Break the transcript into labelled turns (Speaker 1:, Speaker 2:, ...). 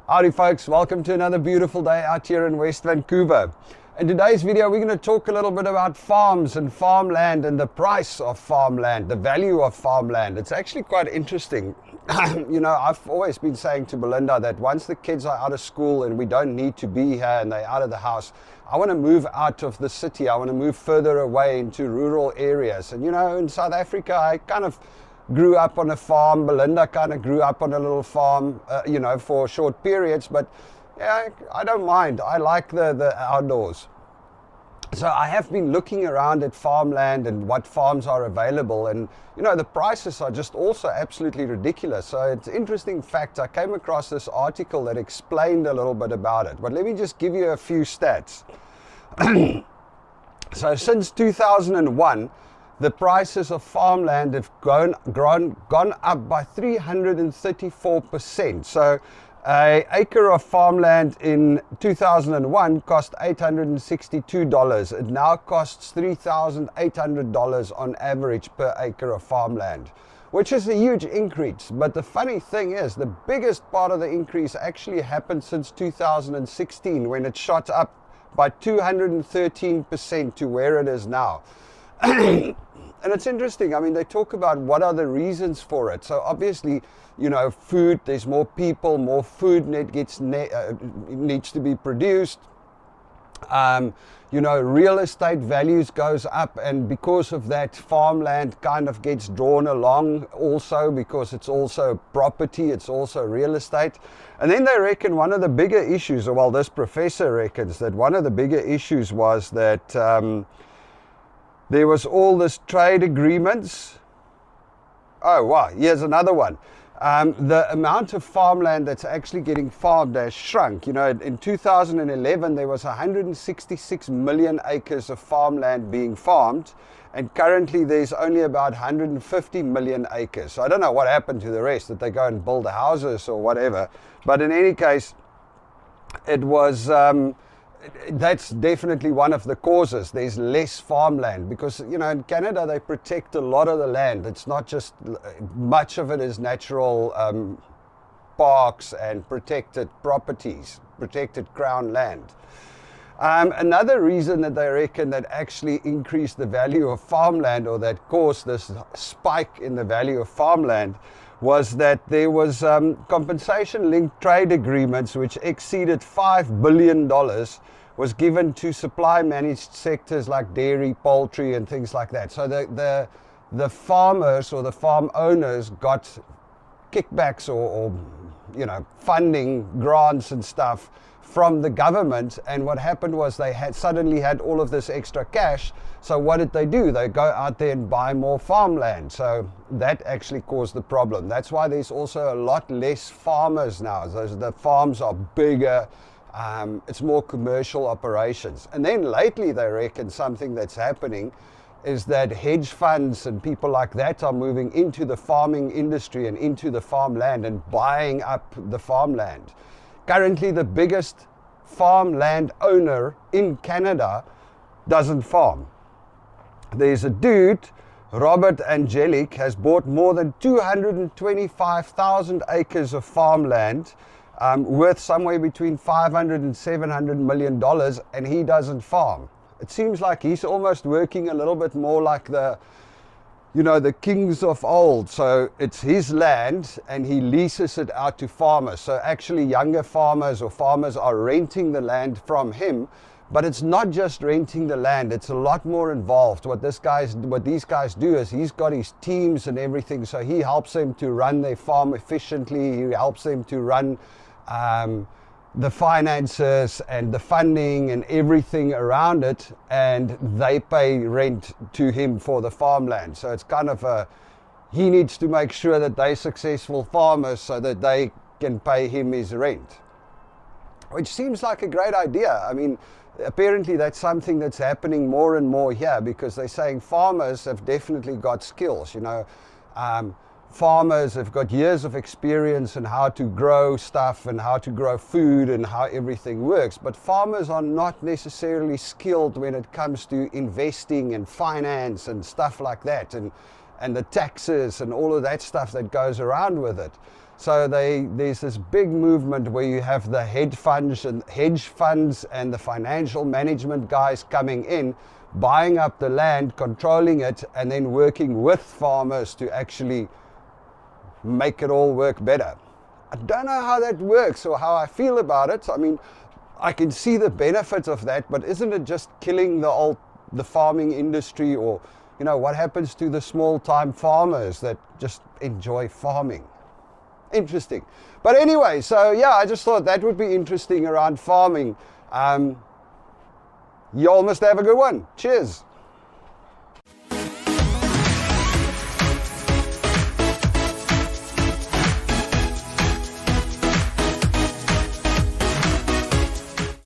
Speaker 1: Howdy folks, welcome to another beautiful day out here in West Vancouver. In today's video we're going to talk a little bit about farms and farmland and the price of farmland, the value of farmland. It's actually quite interesting. You know, I've always been saying to Belinda that once the kids are out of school and we don't need to be here and they're out of the house, I want to move out of the city. I want to move further away into rural areas. And you know, in South Africa I kind of grew up on a farm. Belinda kind of grew up on a little farm, you know, for short periods, but yeah, I don't mind. I like the outdoors. So I have been looking around at farmland and what farms are available, and you know, the prices are just also absolutely ridiculous. So it's an interesting fact. I came across this article that explained a little bit about it, but let me just give you a few stats. So since 2001, the prices of farmland have gone up by 334%. So an acre of farmland in 2001 cost $862. It now costs $3,800 on average per acre of farmland, which is a huge increase. But the funny thing is, the biggest part of the increase actually happened since 2016, when it shot up by 213% to where it is now. And it's interesting. I mean, they talk about what are the reasons for it. So obviously, you know, food, there's more people, more food needs to be produced. You know, real estate values goes up, and because of that, farmland kind of gets drawn along also, because it's also property, it's also real estate. And then they reckon one of the bigger issues, or well, this professor reckons that one of the bigger issues was that there was all this trade agreements. Oh wow, here's another one. The amount of farmland that's actually getting farmed has shrunk. You know, in 2011 there was 166 million acres of farmland being farmed, and currently there's only about 150 million acres. So I don't know what happened to the rest, that they go and build houses or whatever. But in any case, it was that's definitely one of the causes. There's less farmland because, you know, in Canada they protect a lot of the land. It's not just, much of it is natural parks and protected properties, protected crown land. Another reason that they reckon that actually increased the value of farmland, or that caused this spike in the value of farmland, was that there was compensation-linked trade agreements which exceeded $5 billion was given to supply-managed sectors like dairy, poultry, and things like that. So the farmers or the farm owners got kickbacks or you know, funding, grants and stuff from the government, and what happened was they suddenly had all of this extra cash. So what did they do? They go out there and buy more farmland. So that actually caused the problem. That's why there's also a lot less farmers now. The farms are bigger. It's more commercial operations. And then lately they reckon something that's happening is that hedge funds and people like that are moving into the farming industry and into the farmland and buying up the farmland. Currently, the biggest farmland owner in Canada doesn't farm. There's a dude, Robert Angelic, has bought more than 225,000 acres of farmland, worth somewhere between $500 and $700 million, and he doesn't farm. It seems like he's almost working a little bit more like the kings of old. So it's his land and he leases it out to farmers. So actually younger farmers or farmers are renting the land from him. But it's not just renting the land, it's a lot more involved. What these guys do is he's got his teams and everything. So he helps them to run their farm efficiently. He helps them to run the finances and the funding and everything around it, and they pay rent to him for the farmland. So it's kind of he needs to make sure that they're successful farmers so that they can pay him his rent, which seems like a great idea. I mean, apparently that's something that's happening more and more here, because they're saying farmers have definitely got skills, you know. Farmers have got years of experience in how to grow stuff and how to grow food and how everything works, but farmers are not necessarily skilled when it comes to investing and finance and stuff like that, and the taxes and all of that stuff that goes around with it. So there's this big movement where you have the hedge funds and the financial management guys coming in, buying up the land, controlling it, and then working with farmers to actually make it all work better. I don't know how that works or how I feel about it. I mean, I can see the benefits of that, but isn't it just killing the farming industry? Or, you know, what happens to the small-time farmers that just enjoy farming? Interesting. But anyway, so yeah, I just thought that would be interesting around farming. You all must have a good one. Cheers.